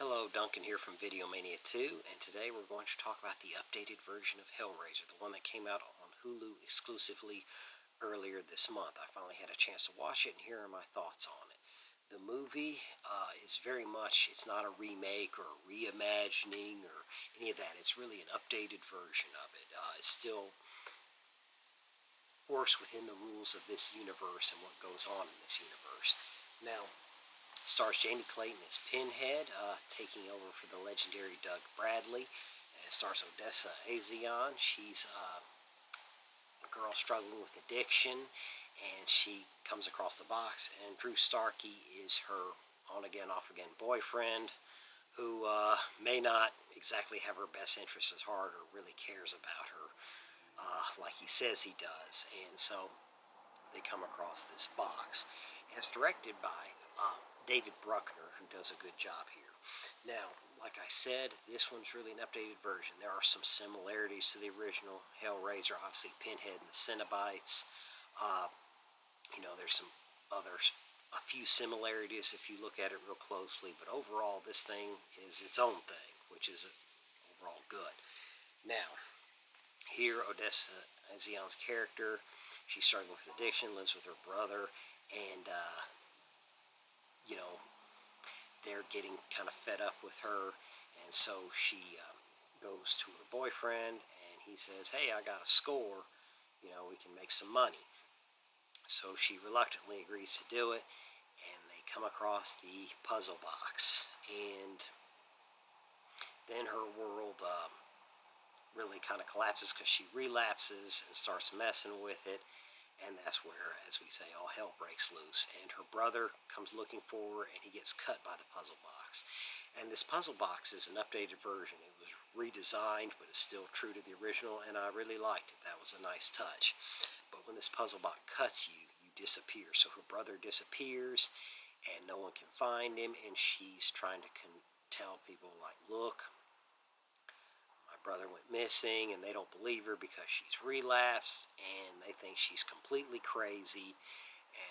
Hello, Duncan here from Video Mania 2, and today we're going to talk about the updated version of Hellraiser, the one that came out on Hulu exclusively earlier this month. I finally had a chance to watch it, and here are my thoughts on it. The movie is very much, it's not a remake or a reimagining or any of that. It's really an updated version of it. It still works within the rules of this universe and what goes on in this universe. Now, stars Jamie Clayton as Pinhead, taking over for the legendary Doug Bradley. And it stars Odessa Azion. She's a girl struggling with addiction, and she comes across the box. And Drew Starkey is her on-again, off-again boyfriend, who may not exactly have her best interests at heart or really cares about her like he says he does. And so they come across this box. And it's directed by David Bruckner, who does a good job here. Now, like I said, this one's really an updated version. There are some similarities to the original Hellraiser, obviously Pinhead and the Cenobites. There's some a few similarities if you look at it real closely, but overall this thing is its own thing, which is overall good. Now, here Odessa Azion's character, she's struggling with addiction, lives with her brother, and they're getting kind of fed up with her, and so she goes to her boyfriend, and he says, "Hey, I got a score, we can make some money." So she reluctantly agrees to do it, and they come across the puzzle box, and then her world really kind of collapses because she relapses and starts messing with it. And that's where, as we say, all hell breaks loose. And her brother comes looking for her, and he gets cut by the puzzle box. And this puzzle box is an updated version. It was redesigned, but it's still true to the original, and I really liked it. That was a nice touch. But when this puzzle box cuts you, you disappear. So her brother disappears, and no one can find him, and she's trying to tell people, like, look, my brother went missing, and they don't believe her because she's relapsed, and they think she's completely crazy,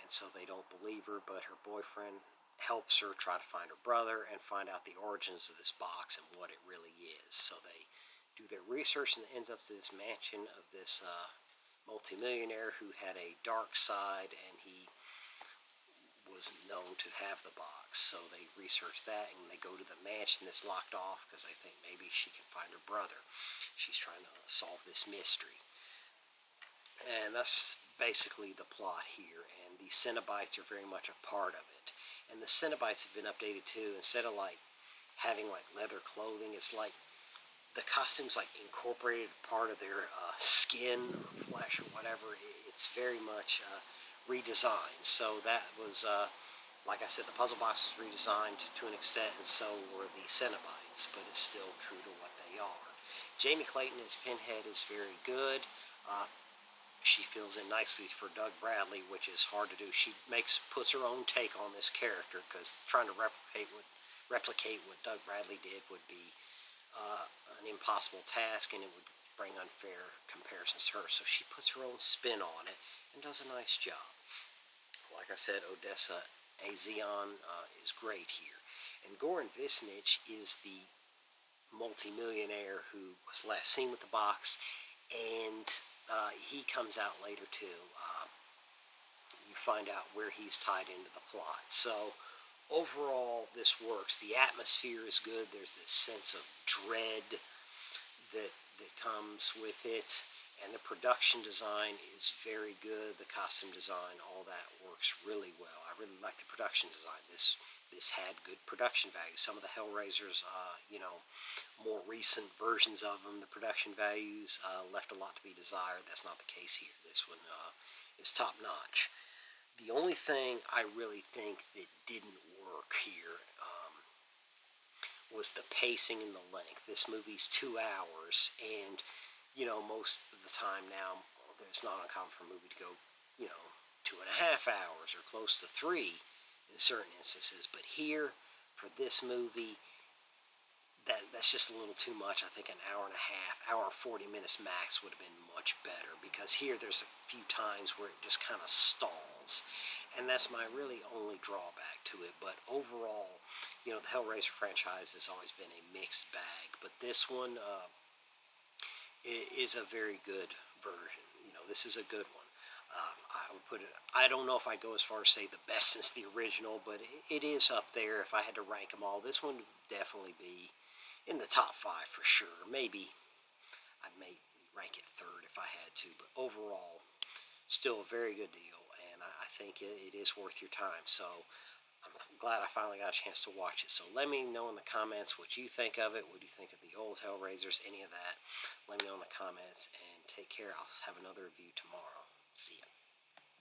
and so they don't believe her. But her boyfriend helps her try to find her brother and find out the origins of this box and what it really is. So they do their research, and it ends up to this mansion of this multimillionaire who had a dark side, and he was known to have the box. So they research that, and they go to the mansion that's locked off because they think maybe she can find her brother. She's trying to solve this mystery. And that's basically the plot here, and the Cenobites are very much a part of it. And the Cenobites have been updated too. Instead of like having like leather clothing, it's like the costume's like incorporated part of their skin or flesh or whatever. It's very much redesigned. So that was, like I said, the puzzle box was redesigned to an extent, and so were the Cenobites, but it's still true to what they are. Jamie Clayton as Pinhead is very good. She fills in nicely for Doug Bradley, which is hard to do. She puts her own take on this character, because trying to replicate what Doug Bradley did would be an impossible task, and it would bring unfair comparisons to her. So she puts her own spin on it and does a nice job. Like I said, Odessa Azion is great here. And Goran Visnich is the multimillionaire who was last seen with the box, and he comes out later too. You find out where he's tied into the plot. So overall, this works. The atmosphere is good. There's this sense of dread that comes with it, and the production design is very good. The costume design, all that works really well. I really like the production design. This had good production value. Some of the Hellraisers, more recent versions of them, the production values left a lot to be desired. That's not the case here. This one is top notch. The only thing I really think that didn't work here was the pacing and the length. This movie's 2 hours, and most of the time now, it's not uncommon for a movie to go 2.5 hours or close to 3 in certain instances. But here, for this movie, that's just a little too much. I think an hour and a half, hour 40 minutes max would have been much better, because here there's a few times where it just kind of stalls, and that's my really only drawback to it. But overall, you know, the Hellraiser franchise has always been a mixed bag, but this one is a very good version. You know, this is a good one. I would put it. I don't know if I go as far as say the best since the original, but it is up there. If I had to rank them all, this one would definitely be in the top five for sure. Maybe I may rank it third if I had to, but overall, still a very good deal, and I think it is worth your time. So I'm glad I finally got a chance to watch it. So let me know in the comments what you think of it. What do you think of the old Hellraisers? Any of that? Let me know in the comments, and take care. I'll have another review tomorrow. See ya.